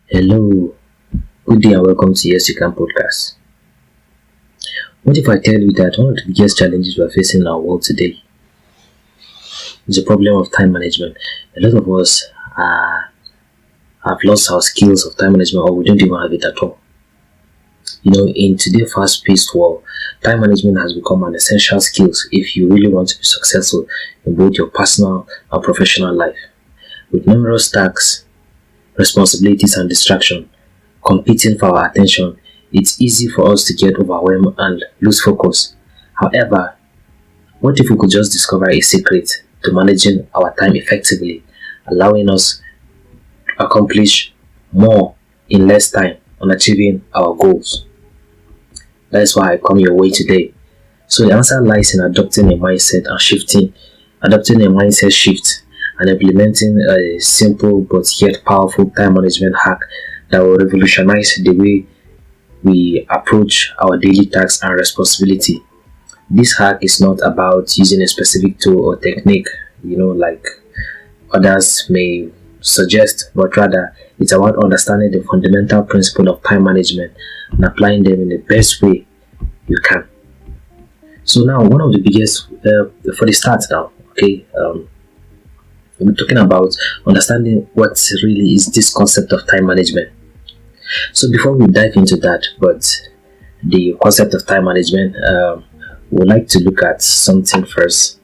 Hello, good day and welcome to Yes You Can podcast. What if I tell you that one of the biggest challenges we're facing in our world today is the problem of time management? A lot of us have lost our skills of time management, or we don't even have it at all. In today's fast-paced world, time management has become an essential skill if you really want to be successful in both your personal and professional life. With numerous tasks, responsibilities, and distraction competing for our attention, it's easy for us to get overwhelmed and lose focus. However, what if we could just discover a secret to managing our time effectively, allowing us to accomplish more in less time and achieving our goals? That's why I come your way today. So the answer lies in adopting a mindset shift and implementing a simple but yet powerful time management hack that will revolutionize the way we approach our daily tasks and responsibility. This hack is not about using a specific tool or technique, like others may suggest, but rather it's about understanding the fundamental principle of time management and applying them in the best way you can. So now, one of the biggest, for the start now, we're talking about understanding what really is this concept of time management. So before we dive into that, but the concept of time management, we'd like to look at something first.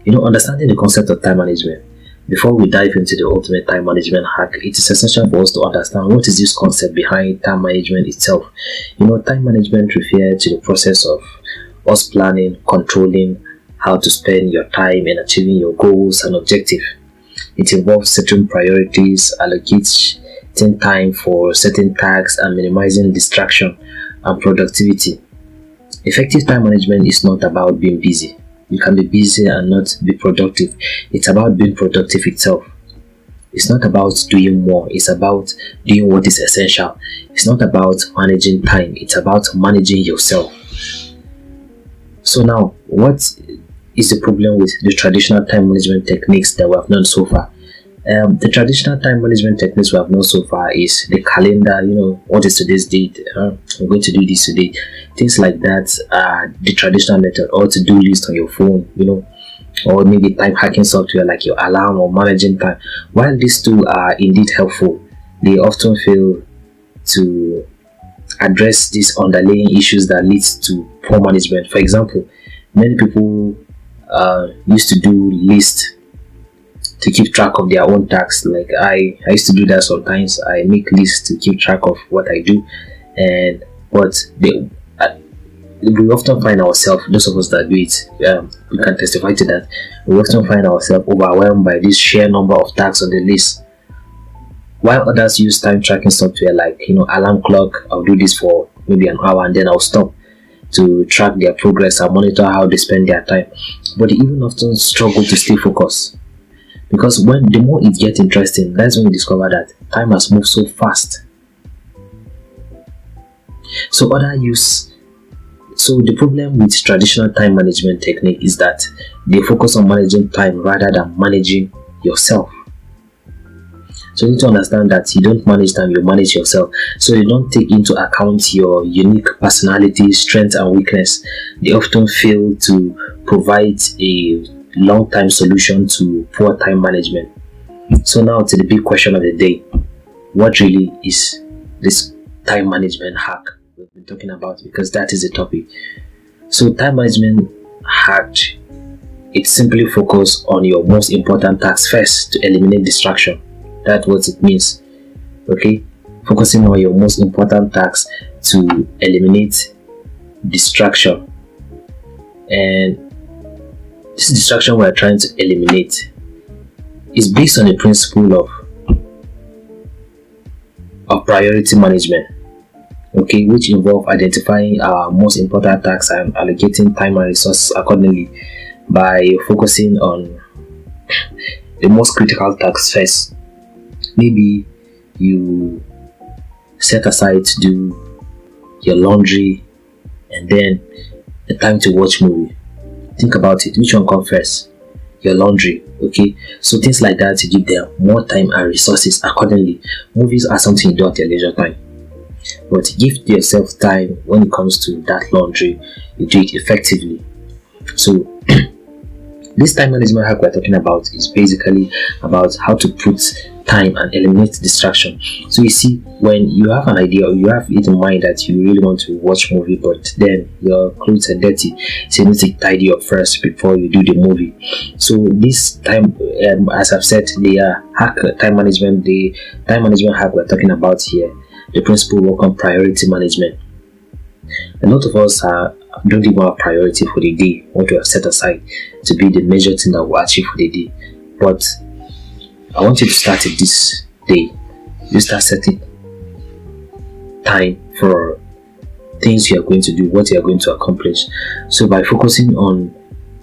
Understanding the concept of time management. Before we dive into the ultimate time management hack, it is essential for us to understand what is this concept behind time management itself. Time management refers to the process of us planning, controlling how to spend your time and achieving your goals and objectives. It involves setting priorities, allocating time for certain tasks, and minimizing distraction and productivity. Effective time management is not about being busy. You can be busy and not be productive. It's about being productive itself. It's not about doing more. It's about doing what is essential. It's not about managing time. It's about managing yourself. So now, what is the problem with the traditional time management techniques that we have known so far? The traditional time management techniques we have known so far is the calendar. What is today's date? I'm going to do this today. Things like that are the traditional method, or to-do list on your phone, or maybe time hacking software like your alarm or managing time. While these two are indeed helpful, they often fail to address these underlying issues that leads to poor management. For example, many people used to do lists to keep track of their own tasks. Like I used to do that sometimes. I make lists to keep track of what I do, we often find ourselves, those of us that do it, we can testify to that. We often find ourselves overwhelmed by this sheer number of tasks on the list. While others use time tracking software like alarm clock, I'll do this for maybe an hour and then I'll stop to track their progress and monitor how they spend their time. But they even often struggle to stay focused. Because the more it gets interesting, that's when we discover that time has moved so fast. So the problem with traditional time management technique is that they focus on managing time rather than managing yourself. So you need to understand that you don't manage time, you manage yourself. So you don't take into account your unique personality, strength, and weakness. They often fail to provide a long-term solution to poor time management. So now to the big question of the day: what really is this time management hack we've been talking about? Because that is the topic. So time management hack, it simply focus on your most important tasks first to eliminate distraction. That's what it means. Focusing on your most important tasks to eliminate distraction. And this distraction we're trying to eliminate is based on the principle of priority management, which involve identifying our most important tasks and allocating time and resources accordingly by focusing on the most critical tasks first. Maybe you set aside to do your laundry and then the time to watch movie. Think about it. Which one comes first? your laundry. Okay, so things like that to give them more time and resources accordingly. Movies are something you do at your leisure time, but give yourself time when it comes to that laundry. You do it effectively. So this time management hack we're talking about is basically about how to put time and eliminate distraction. So you see, when you have an idea or you have it in mind that you really want to watch movie, but then your clothes are dirty, so you need to tidy up first before you do the movie. So this time, as I've said, the time management hack we're talking about here, the principle work on priority management. A lot of us don't even have priority for the day, what we have set aside to be the major thing that we'll achieve for the day. But I want you to start it this day. You start setting time for things you are going to do, what you are going to accomplish. So by focusing on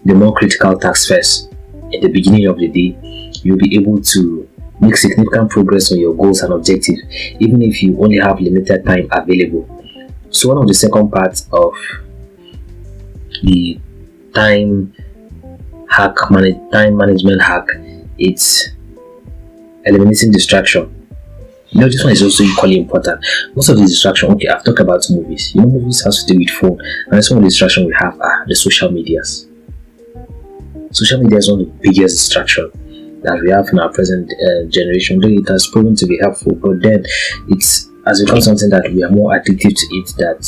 the more critical tasks first in the beginning of the day, you'll be able to make significant progress on your goals and objectives, even if you only have limited time available. So one of the second parts of the time management hack, it's eliminating distraction. You know, this one is also equally important. Most of the distraction, okay, I've talked about movies. You know, movies has to do with phone, and some of the distraction we have are the social medias. Social media is one of the biggest distraction that we have in our present generation. Though it has proven to be helpful, but then it's has become something that we are more addicted to it, that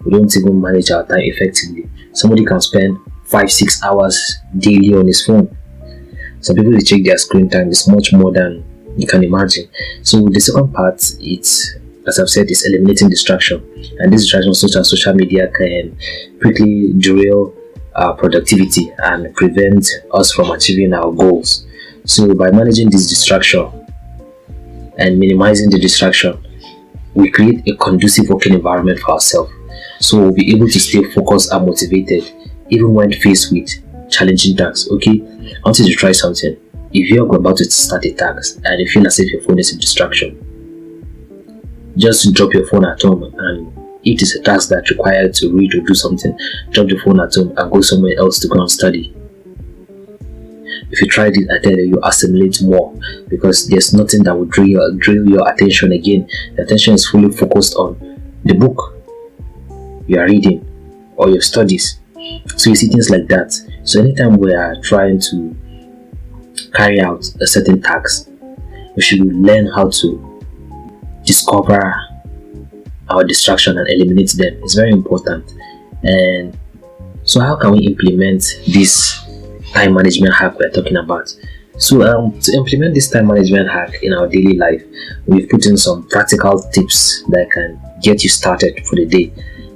we don't even manage our time effectively. Somebody can spend 5-6 hours daily on his phone. Some people, they check their screen time is much more than you can imagine. So the second part, it's, as I've said, is eliminating distraction, and this distraction such as social media can quickly derail our productivity and prevent us from achieving our goals. So by managing this distraction and minimizing the distraction, we create a conducive working environment for ourselves. So we'll be able to stay focused and motivated even when faced with challenging tasks. Okay, I want you to try something. If you're about to start a task and you feel as if your phone is a distraction, just drop your phone at home, and if it's a task that requires to read or do something, drop the phone at home and go somewhere else to go and study. If you try this, I tell you, you assimilate more, because there's nothing that will drill your attention again. The attention is fully focused on the book you are reading or your studies. So you see things like that. So anytime we are trying to carry out a certain task, we should learn how to discover our distraction and eliminate them. It's very important. And so how can we implement this time management hack we're talking about? So to implement this time management hack in our daily life, we've put in some practical tips that can get you started for the day,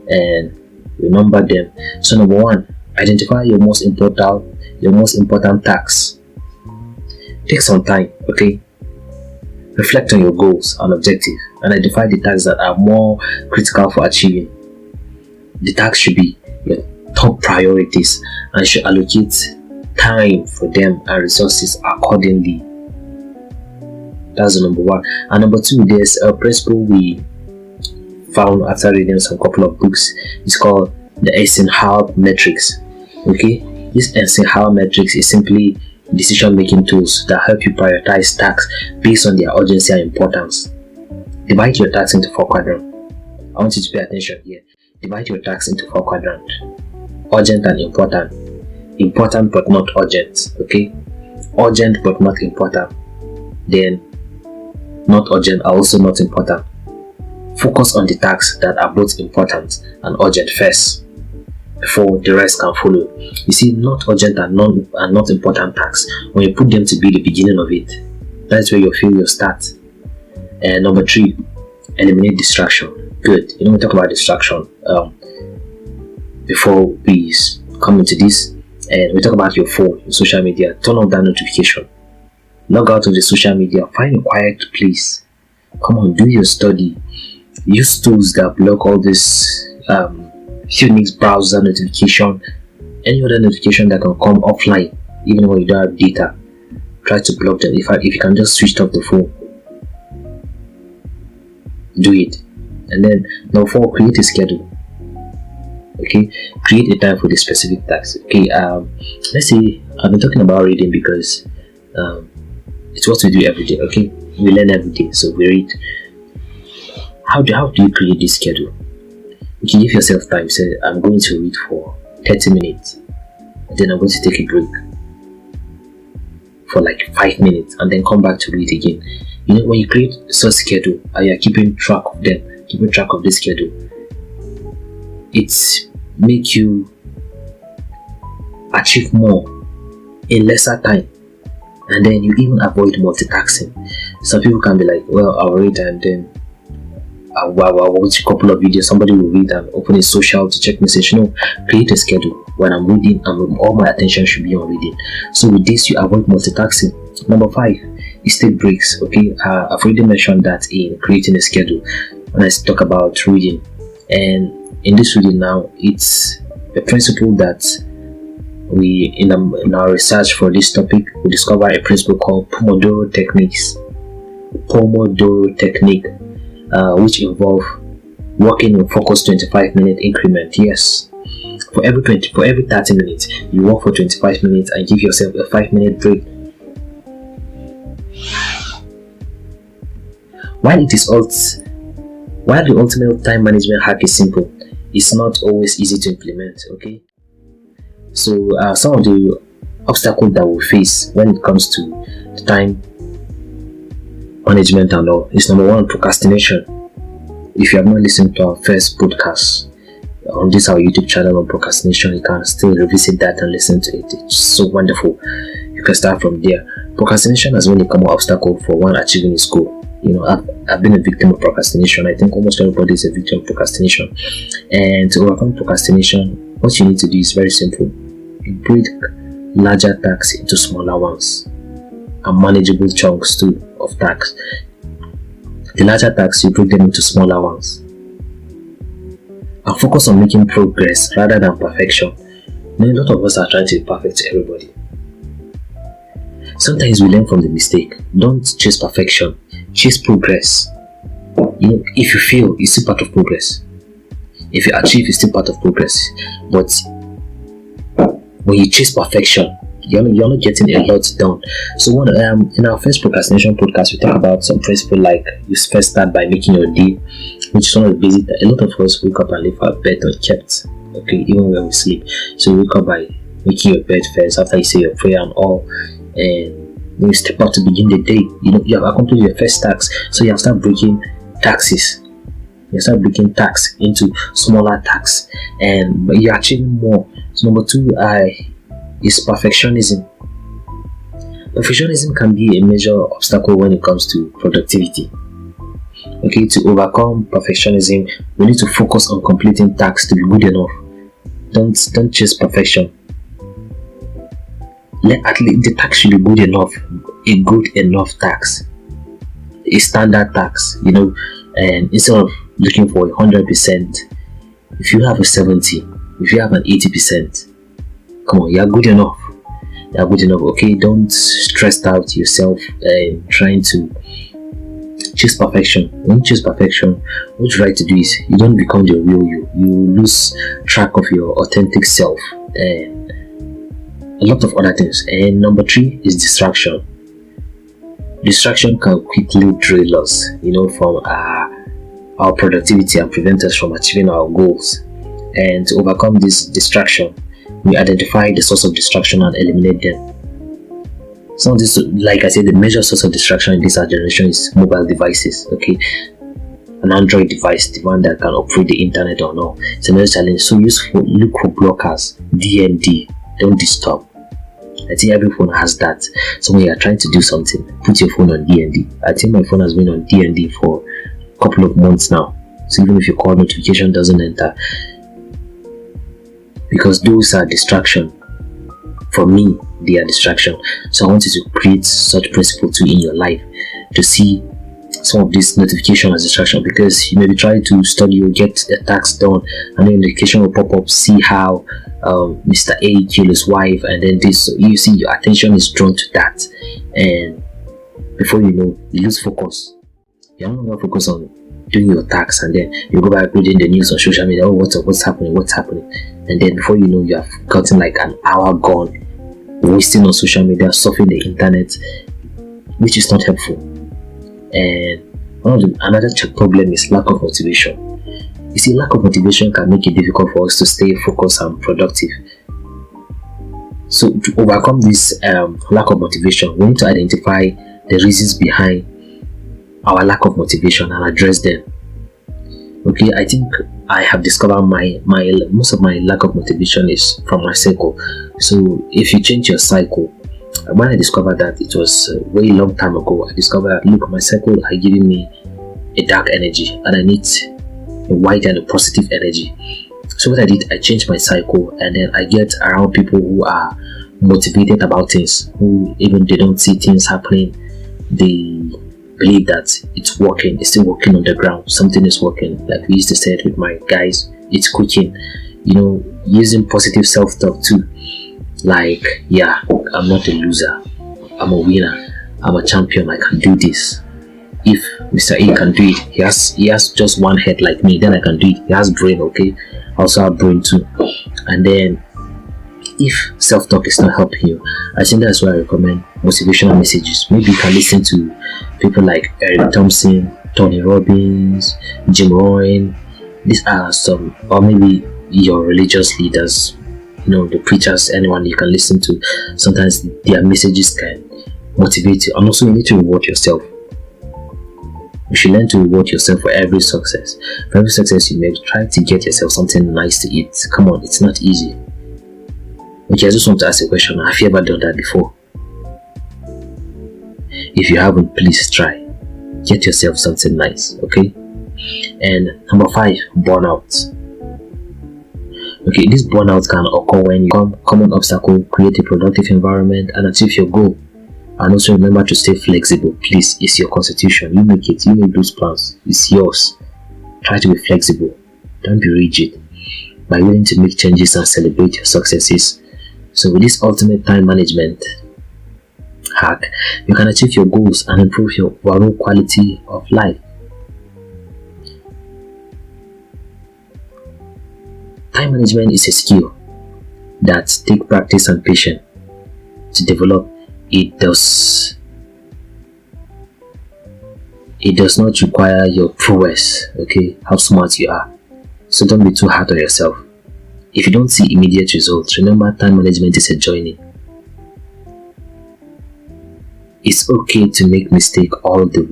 and we number them. So number one, identify your most important tasks. Take some time, okay? Reflect on your goals and objectives and identify the tasks that are more critical for achieving. The tasks should be your top priorities and should allocate time for them and resources accordingly. That's the number one. And number two, there's a principle we found after reading some couple of books. It's called the Eisenhower matrix. Okay, this Eisenhower matrix is simply decision-making tools that help you prioritize tasks based on their urgency and importance. Divide your tasks into 4 quadrants. I want you to pay attention here. Divide your tasks into 4 quadrants. Urgent and important. Important but not urgent. Okay, urgent but not important. Then not urgent are also not important. Focus on the tasks that are both important and urgent first, before the rest can follow. You see, not urgent and not important tasks, when you put them to be the beginning of it, that's where you feel your start. And number 3, eliminate distraction. Good. You know, we talk about distraction before we come into this, and we talk about your phone, your social media. Turn off that notification. Log out of the social media. Find a quiet place. Come on, do your study. Use tools that block all this Unix browser notification, any other notification that can come offline, even when you don't have data. Try to block them. If you can just switch off the phone, do it. And then number 4, create a schedule. Okay, create a time for the specific task. Okay, let's say I've been talking about reading because it's what we do every day. Okay, we learn every day, so we read. How do you create this schedule? You can give yourself time. Say, I'm going to read for 30 minutes, and then I'm going to take a break for like 5 minutes, and then come back to read again. You know, when you create such schedule and you're keeping track of them, keeping track of this schedule, it make you achieve more in lesser time, and then you even avoid multitasking. Some people can be like, well, I'll read and then I'll watch a couple of videos. Somebody will read and open a social to check message. No, create a schedule. When I'm reading, all my attention should be on reading. So with this, you avoid multitasking. Number 5 is take breaks. Okay, I've already mentioned that in creating a schedule when I talk about reading. And in this reading now, it's a principle that we in our research for this topic, we discover a principle called Pomodoro techniques. Pomodoro technique, which involve working in focused 25-minute increment. Yes, for every 30 minutes, you work for 25 minutes and give yourself a 5-minute break. While the ultimate time management hack is simple, it's not always easy to implement. Okay, so some of the obstacles that we face when it comes to the time management and all is number 1, procrastination. If you have not listened to our first podcast on this our YouTube channel on procrastination, you can still revisit that and listen to it. It's so wonderful. You can start from there. Procrastination has been a common obstacle for one achieving his goal. You know, I've been a victim of procrastination. I think almost everybody is a victim of procrastination. And to overcome procrastination, what you need to do is very simple. You break larger tasks into smaller ones and manageable chunks too of tasks. The larger tasks, you break them into smaller ones and focus on making progress rather than perfection. Now, a lot of us are trying to be perfect to everybody. Sometimes we learn from the mistake. Don't chase perfection, chase progress. You know, if you fail, it's still part of progress. If you achieve, it's still part of progress. But when you chase perfection, you're not getting a lot done. So in our first procrastination podcast, we talk about some principle like you first start by making your day, which is one of the basic that a lot of us wake up and leave our bed unkept. Okay, even when we sleep. So you wake up by making your bed first after you say your prayer and all, and then you step out to begin the day. You know, you have accomplished your first task, so you have started breaking tasks. You start breaking tasks into smaller tasks, and you're achieving more. So number 2 is perfectionism. Perfectionism can be a major obstacle when it comes to productivity. Okay, to overcome perfectionism, we need to focus on completing tasks to be good enough. Don't chase perfection. At least the task should be good enough, a good enough task, a standard task. You know, and instead of looking for 100%, if you have a 70, if you have an 80%, come on, you're good enough. You're good enough. Okay, don't stress out yourself and trying to chase perfection. When you chase perfection, what you try to do is you don't become the real you. You lose track of your authentic self and a lot of other things. And number 3 is distraction. Distraction can quickly derail us, you know, from our productivity and prevent us from achieving our goals. And to overcome this distraction, we identify the source of distraction and eliminate them. So this, like I said, the major source of distraction in this generation is mobile devices. Okay, an Android device, the one that can operate the internet or not. It's another challenge. So look for blockers, DND, don't disturb. I think every phone has that. So when you're trying to do something, put your phone on DND. I think my phone has been on DND for a couple of months now. So even if your call notification doesn't enter, because those are distraction. For me, they are distraction. So I want you to create such principle too in your life, to see some of these notifications as distraction, because you may be trying to study or get a task done and then notification will pop up, see how Mr. A killed his wife, and then this, so you see your attention is drawn to that, and before you know, you lose focus. You're not going to focus on doing your tasks, and then you go back reading the news on social media. Oh, what's happening, and then before you know, you have gotten like an hour gone wasting on social media, surfing the internet, which is not helpful. And another problem is lack of motivation. You see, lack of motivation can make it difficult for us to stay focused and productive. So to overcome this lack of motivation, we need to identify the reasons behind our lack of motivation and address them. Okay, I think I have discovered my most of my lack of motivation is from my cycle. So if you change your cycle, when I discovered that, it was a very long time ago. I discovered that, look, my cycle are giving me a dark energy and I need a white and a positive energy. So what I did, I changed my cycle, and then I get around people who are motivated about things, who even they don't see things happening, they believe that it's working, it's still working on the ground, something is working. Like we used to say it with my guys, it's cooking. You know, using positive self-talk too. Like, yeah, I'm not a loser, I'm a winner, I'm a champion, I can do this. If Mr. A can do it, he has just one head like me, then I can do it. He has brain, okay? I also have brain too. And then if self-talk is not helping you, I think that's why I recommend motivational messages. Maybe you can listen to people like Eric Thompson, Tony Robbins, Jim Rohn. These are some, or maybe your religious leaders, you know, the preachers, anyone you can listen to. Sometimes their messages can motivate you. And also you need to reward yourself. You should learn to reward yourself for every success. For every success you make, try to get yourself something nice to eat. Come on, it's not easy. Okay, I just want to ask a question. Have you ever done that before? If you haven't, please try. Get yourself something nice, okay? And number 5, burnout. Okay, this burnout can occur when you common obstacle, create a productive environment, and achieve your goal. And also remember to stay flexible. Please, it's your constitution. You make it. You make those plans. It's yours. Try to be flexible. Don't be rigid. By willing to make changes and celebrate your successes. So with this ultimate time management hack, you can achieve your goals and improve your overall quality of life. Time management is a skill that takes practice and patience to develop. It does not require your prowess, okay, how smart you are. So don't be too hard on yourself. If you don't see immediate results, remember time management is a journey. It's okay to make mistakes along the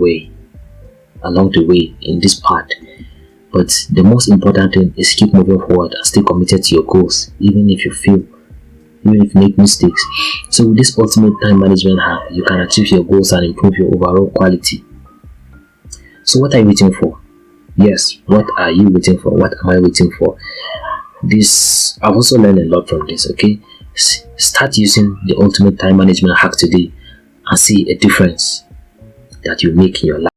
way in this part. But the most important thing is keep moving forward and stay committed to your goals, even if you make mistakes. So with this ultimate time management hack, you can achieve your goals and improve your overall quality. So what are you waiting for? Yes, what are you waiting for? What am I waiting for? This, I've also learned a lot from this, okay? Start using the ultimate time management hack today and see a difference that you make in your life.